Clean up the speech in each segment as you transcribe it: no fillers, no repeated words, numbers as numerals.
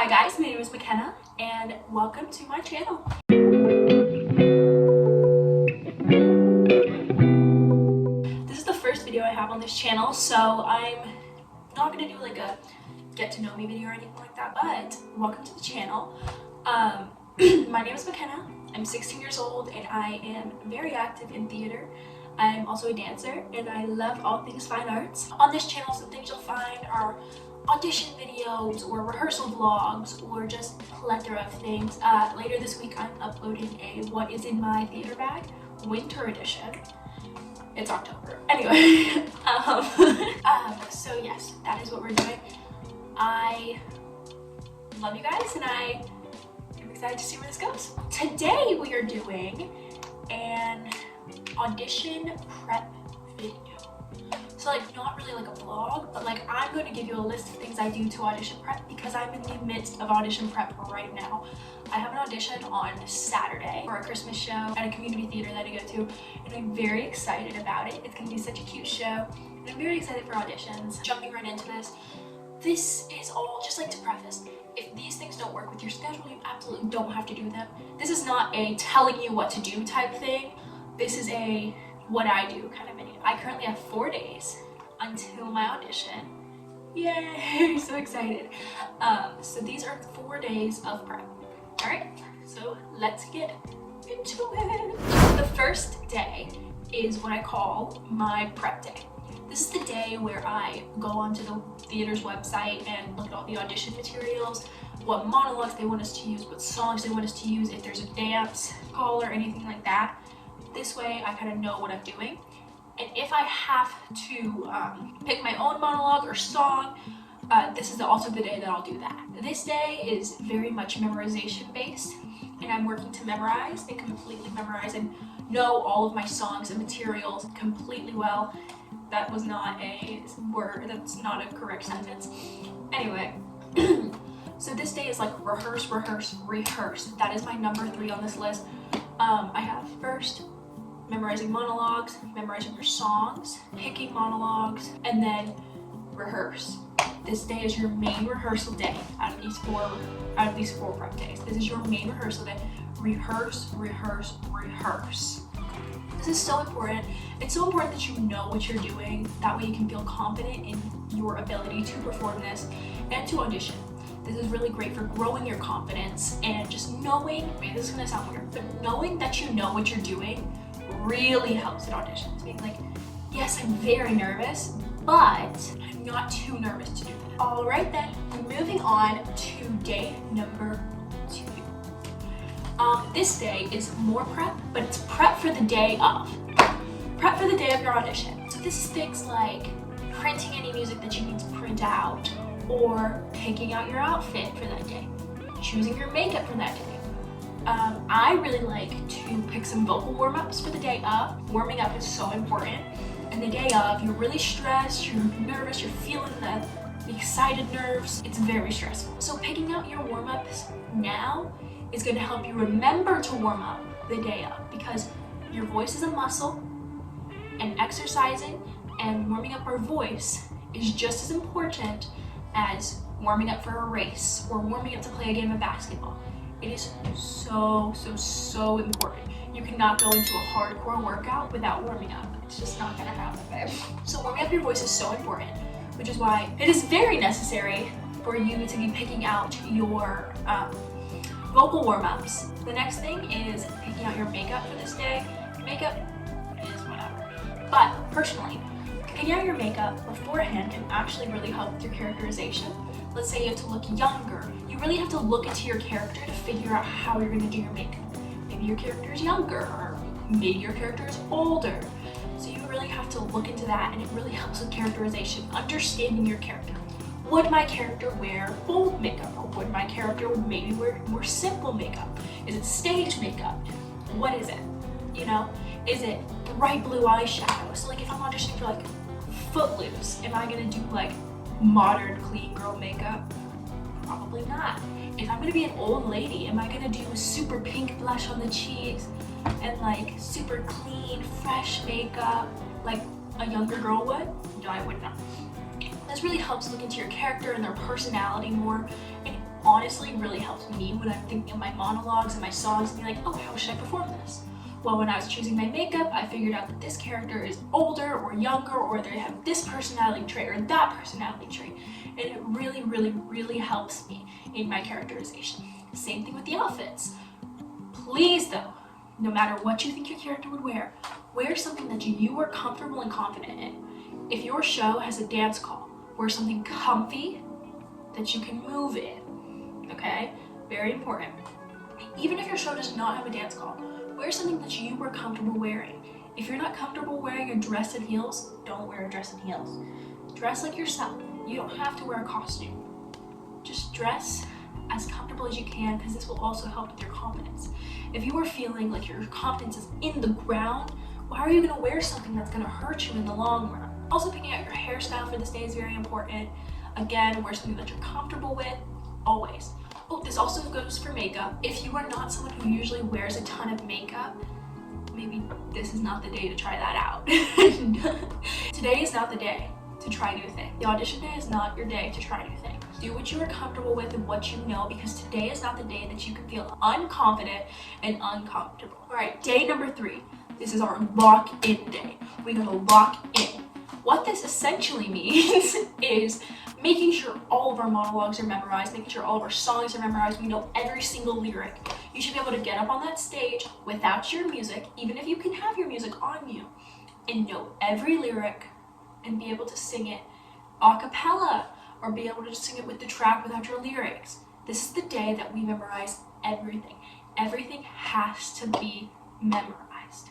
Hi guys, my name is McKenna and welcome to my channel. This is the first video I have on this channel, so I'm not gonna do like a get to know me video or anything like that, but welcome to the channel. My name is McKenna, I'm 16 years old and I am very active in theater. I'm also a dancer and I love all things fine arts. On this channel, some things you'll find are audition videos or rehearsal vlogs or just plethora of things. Later this week I'm uploading a what is in my theater bag winter edition. It's October. Anyway, so yes, that is what we're doing. I love you guys and I am excited to see where this goes. Today we are doing an audition prep video. So like not really like a vlog, but like I'm going to give you a list of things I do to audition prep because I'm in the midst of audition prep right now. I have an audition on Saturday for a Christmas show at a community theater that I go to, and I'm very excited about it. It's going to be such a cute show, and I'm very excited for auditions. Jumping right into this is all just like to preface. If these things don't work with your schedule, you absolutely don't have to do them. This is not a telling you what to do type thing. This is a what I do kind of video. I currently have 4 days until my audition. Yay, so excited. So these are 4 days of prep. All right, so let's get into it. The first day is what I call my prep day. This is the day where I go onto the theater's website and look at all the audition materials, what monologues they want us to use, what songs they want us to use, if there's a dance call or anything like that. This way I kind of know what I'm doing. And if I have to pick my own monologue or song, this is also the day that I'll do that. This day is very much memorization based, and I'm working to memorize and completely memorize and know all of my songs and materials completely well. That was not a word, that's not a correct sentence. Anyway, so this day is like rehearse, rehearse, rehearse. That is my number 3 on this list. I have first memorizing monologues, memorizing your songs, picking monologues, and then rehearse. This day is your main rehearsal day out of these four prep days. This is your main rehearsal day. Rehearse, rehearse, rehearse. This is so important. It's so important that you know what you're doing. That way you can feel confident in your ability to perform this and to audition. This is really great for growing your confidence and just knowing, maybe this is gonna sound weird, but knowing that you know what you're doing really helps at auditions. Being like, yes, I'm very nervous, but I'm not too nervous to do that. All right then, moving on to day number 2. This day is more prep, but it's prep for the day of. Prep for the day of your audition. So this is things like printing any music that you need to print out, or picking out your outfit for that day, choosing your makeup for that day. I really like to pick some vocal warm-ups for the day of. Warming up is so important. And the day of, you're really stressed, you're nervous, you're feeling the excited nerves. It's very stressful. So picking out your warm-ups now is going to help you remember to warm up the day of, because your voice is a muscle, and exercising and warming up our voice is just as important as warming up for a race or warming up to play a game of basketball. It is so important. You cannot go into a hardcore workout without warming up. It's just not gonna happen, babe. So warming up your voice is so important, which is why it is very necessary for you to be picking out your vocal warm-ups. The next thing is picking out your makeup for this day. Makeup is whatever. But personally, picking out your makeup beforehand can actually really help with your characterization. Let's say you have to look younger. You really have to look into your character to figure out how you're gonna do your makeup. Maybe your character is younger, or maybe your character is older. So you really have to look into that, and it really helps with characterization, understanding your character. Would my character wear bold makeup, or would my character maybe wear more simple makeup? Is it stage makeup? What is it? You know, is it bright blue eyeshadow? So like if I'm auditioning for like Footloose, am I gonna do like modern clean girl makeup? Probably not. If I'm gonna be an old lady, am I gonna do a super pink blush on the cheeks and like super clean, fresh makeup like a younger girl would? No, I would not. This really helps look into your character and their personality more, and honestly really helps me when I'm thinking of my monologues and my songs and be like, oh, how should I perform this? Well, when I was choosing my makeup, I figured out that this character is older or younger, or they have this personality trait or that personality trait. And it really, really, really helps me in my characterization. Same thing with the outfits. Please though, no matter what you think your character would wear something that you are comfortable and confident in. If your show has a dance call, wear something comfy that you can move in, okay? Very important. Even if your show does not have a dance call, wear something that you are comfortable wearing. If you're not comfortable wearing a dress and heels, don't wear a dress and heels. Dress like yourself. You don't have to wear a costume. Just dress as comfortable as you can, because this will also help with your confidence. If you are feeling like your confidence is in the ground, why are you going to wear something that's going to hurt you in the long run? Also, picking out your hairstyle for this day is very important. Again, wear something that you're comfortable with, always. Oh, this also goes for makeup. If you are not someone who usually wears a ton of makeup, maybe this is not the day to try that out. Today is not the day to try new things. The audition day is not your day to try new things. Do what you are comfortable with and what you know, because today is not the day that you can feel unconfident and uncomfortable. All right, day number 3. This is our lock-in day. We're gonna lock in. What this essentially means is making sure all of our monologues are memorized, making sure all of our songs are memorized, we know every single lyric. You should be able to get up on that stage without your music, even if you can have your music on you, and know every lyric and be able to sing it a cappella, or be able to just sing it with the track without your lyrics. This is the day that we memorize everything. Everything has to be memorized.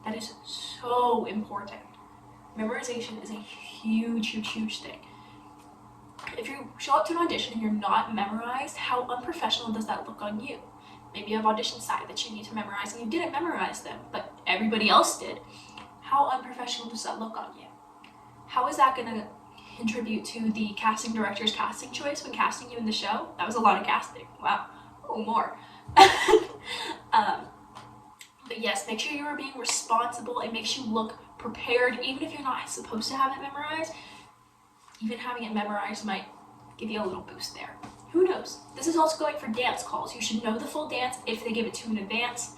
That is so important. Memorization is a huge, huge, huge thing. If you show up to an audition and you're not memorized, how unprofessional does that look on you? Maybe you have audition side that you need to memorize and you didn't memorize them, but everybody else did. How unprofessional does that look on you? How is that gonna contribute to the casting director's casting choice when casting you in the show? That was a lot of casting. Wow. Oh, more. But yes, make sure you are being responsible. It makes you look prepared, even if you're not supposed to have it memorized. Even having it memorized might give you a little boost there. Who knows? This is also going for dance calls. You should know the full dance if they give it to you in advance.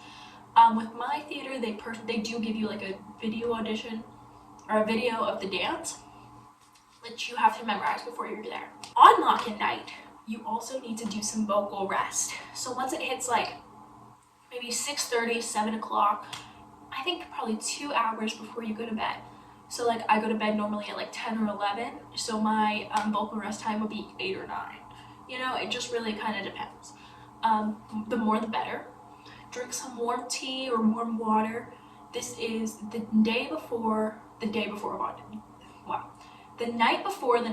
With my theater, they do give you like a video audition or a video of the dance that you have to memorize before you're there. On lock-in night, you also need to do some vocal rest. So once it hits like maybe 6:30, 7 o'clock, I think probably 2 hours before you go to bed. So like I go to bed normally at like 10 or 11, so my vocal rest time would be 8 or 9. You know, it just really kind of depends. The more the better. Drink some warm tea or warm water. This is the day before of audition. Wow. The night before of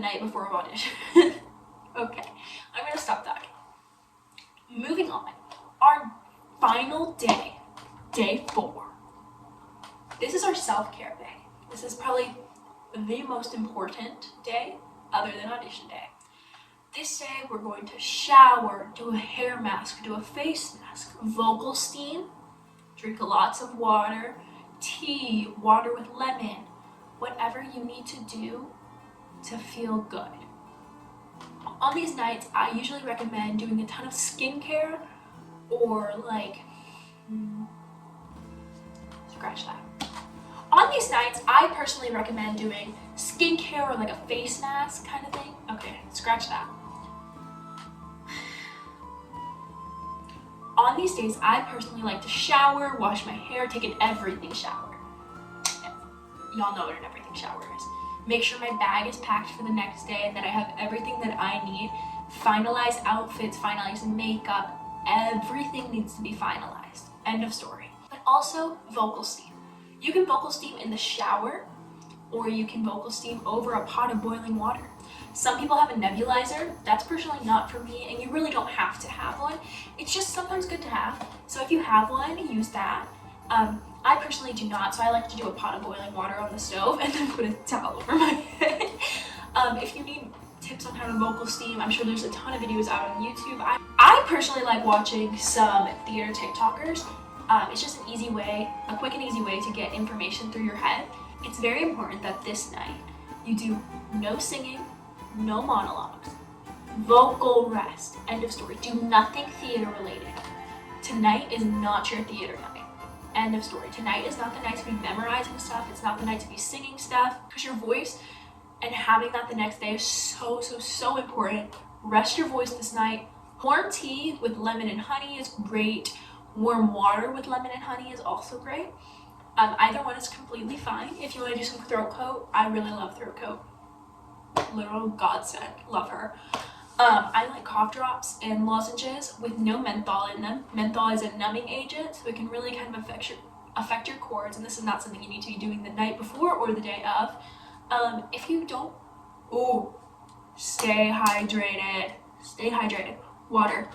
audition. Okay, I'm gonna stop talking. Moving on. Our final day, day 4. This is our self-care day. This is probably the most important day other than audition day. This day we're going to shower, do a hair mask, do a face mask, vocal steam, drink lots of water, tea, water with lemon, whatever you need to do to feel good. On these nights, I usually recommend doing a ton of skincare or like, scratch that. On these nights, I personally recommend doing skincare or like a face mask kind of thing. Okay, scratch that. On these days, I personally like to shower, wash my hair, take an everything shower. Y'all know what an everything shower is. Make sure my bag is packed for the next day and that I have everything that I need. Finalize outfits, finalize makeup, everything needs to be finalized. End of story. But also vocal steam. You can vocal steam in the shower, or you can vocal steam over a pot of boiling water. Some people have a nebulizer. That's personally not for me, and you really don't have to have one. It's just sometimes good to have. So if you have one, use that. I personally do not, so I like to do a pot of boiling water on the stove and then put a towel over my head. If you need tips on how to vocal steam, I'm sure there's a ton of videos out on YouTube. I personally like watching some theater TikTokers. It's just an easy way, a quick and easy way to get information through your head. It's very important that this night you do no singing, no monologues, Vocal rest. End of story. Do nothing theater related. Tonight is not your theater night. End of story. Tonight is not the night to be memorizing stuff. It's not the night to be singing stuff, because your voice and having that the next day is so important. Rest your voice this night. Warm tea with lemon and honey is great. Warm water with lemon and honey is also great. Either one is completely fine. If you want to do some throat coat, I really love throat coat. Literal godsend. Love her. I like cough drops and lozenges with no menthol in them. Menthol is a numbing agent, so it can really kind of affect your cords, and this is not something you need to be doing the night before or the day of. If you don't, stay hydrated. Stay hydrated. Water.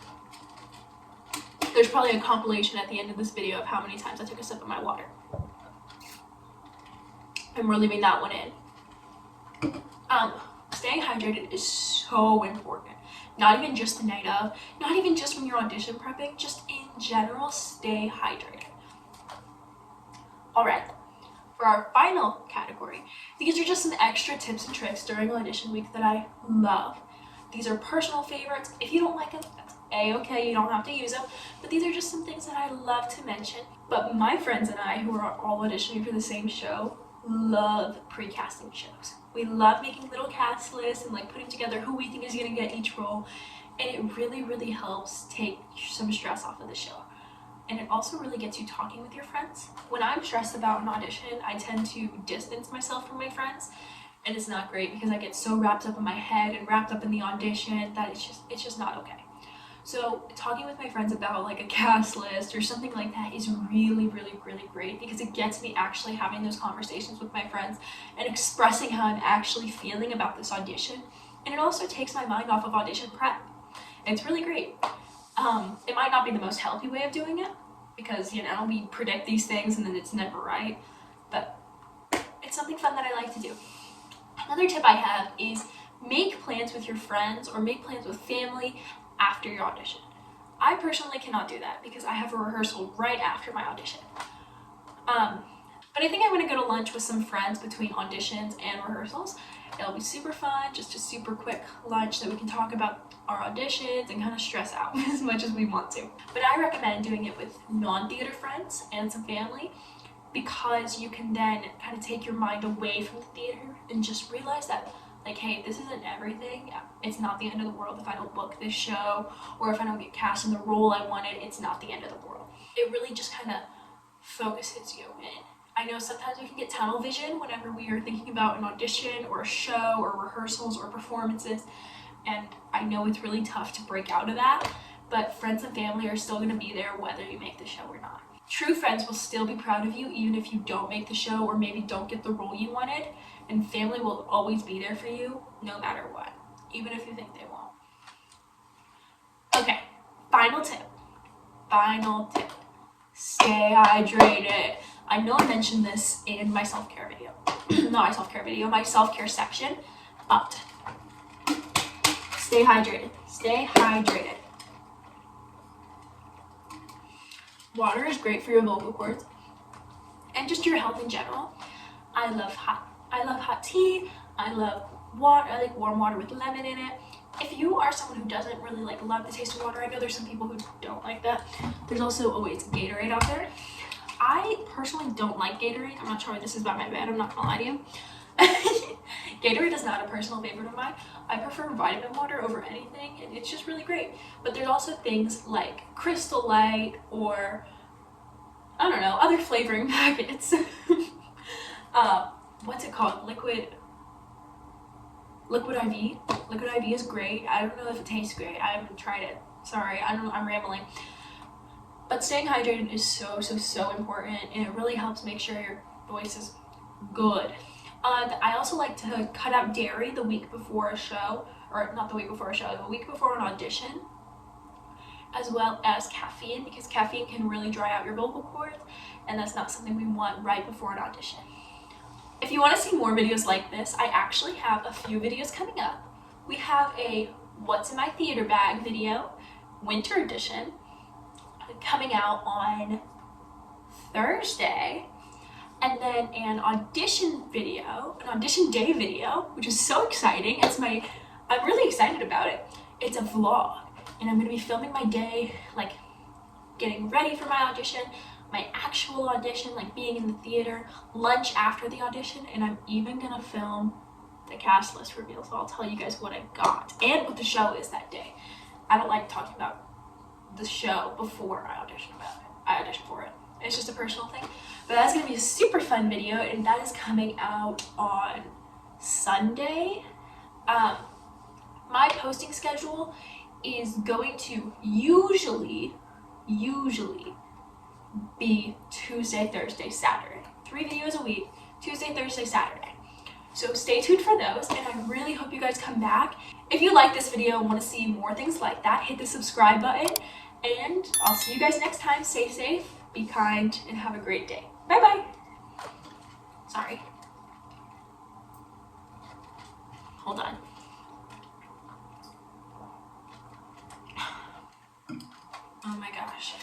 There's probably a compilation at the end of this video of how many times I took a sip of my water. And we're leaving that one in. Staying hydrated is so important. Not even just the night of, not even just when you're audition prepping, just in general, stay hydrated. All right, for our final category, these are just some extra tips and tricks during audition week that I love. These are personal favorites. If you don't like them, that's a-okay, you don't have to use them, but these are just some things that I love to mention. But my friends and I, who are all auditioning for the same show, love pre-casting shows. We love making little cast lists and like putting together who we think is going to get each role, and it really helps take some stress off of the show. And it also really gets you talking with your friends. When I'm stressed about an audition, I tend to distance myself from my friends, and it's not great because I get so wrapped up in my head and wrapped up in the audition that it's just not okay. So talking with my friends about like a cast list or something like that is really great, because it gets me actually having those conversations with my friends and expressing how I'm actually feeling about this audition. And it also takes my mind off of audition prep. It's really great. It might not be the most healthy way of doing it, because, you know, we predict these things and then it's never right, but it's something fun that I like to do. Another tip I have is make plans with your friends or make plans with family after your audition. I personally cannot do that because I have a rehearsal right after my audition. But I think I'm going to go to lunch with some friends between auditions and rehearsals. It'll be super fun, just a super quick lunch that we can talk about our auditions and kind of stress out as much as we want to. But I recommend doing it with non-theater friends and some family, because you can then kind of take your mind away from the theater and just realize that, like, hey, this isn't everything. It's not the end of the world if I don't book this show, or if I don't get cast in the role I wanted. It's not the end of the world. It really just kind of focuses you in. I know sometimes we can get tunnel vision whenever we are thinking about an audition or a show or rehearsals or performances, and I know it's really tough to break out of that, but friends and family are still going to be there whether you make the show or not. True friends will still be proud of you even if you don't make the show or maybe don't get the role you wanted, and family will always be there for you no matter what, even if you think they won't. Okay, final tip. Stay hydrated. I know I mentioned this in my self-care video. Not my self-care video, my self-care section, but stay hydrated. Stay hydrated. Water is great for your vocal cords and just your health in general. I love hot tea. I love water. I like warm water with lemon in it. If you are someone who doesn't really love the taste of water, I know there's some people who don't like that. There's also always Gatorade out there. I personally don't like Gatorade. I'm not sure why this is about my bed. I'm not gonna lie to you. Gatorade is not a personal favorite of mine. I prefer vitamin water over anything, and it's just really great. But there's also things like Crystal Light or, I don't know, other flavoring packets. What's it called? Liquid IV. Liquid IV is great. I don't know if it tastes great. I haven't tried it. Sorry, I'm rambling. But staying hydrated is so important, and it really helps make sure your voice is good. I also like to cut out dairy the week before a show, or not the week before a show, the week before an audition, as well as caffeine, because caffeine can really dry out your vocal cords, and that's not something we want right before an audition. If you want to see more videos like this, I actually have a few videos coming up. We have a What's in My Theater Bag video, winter edition, coming out on Thursday, and then an audition video, an audition day video, which is so exciting. I'm really excited about it. it's a vlog, and I'm gonna be filming my day, like getting ready for my audition, my actual audition, like being in the theater, lunch after the audition, and I'm even gonna film the cast list reveal, so I'll tell you guys what I got and what the show is that day. I don't like talking about the show before I audition for it. It's just a personal thing. But that's gonna be a super fun video, and that is coming out on Sunday. My posting schedule is going to usually be Tuesday, Thursday, Saturday. 3 videos a week, Tuesday, Thursday, Saturday. So stay tuned for those, and I really hope you guys come back. If you like this video and want to see more things like that, hit the subscribe button, and I'll see you guys next time. Stay safe, be kind, and have a great day. Bye bye. Sorry. Hold on. Oh my gosh.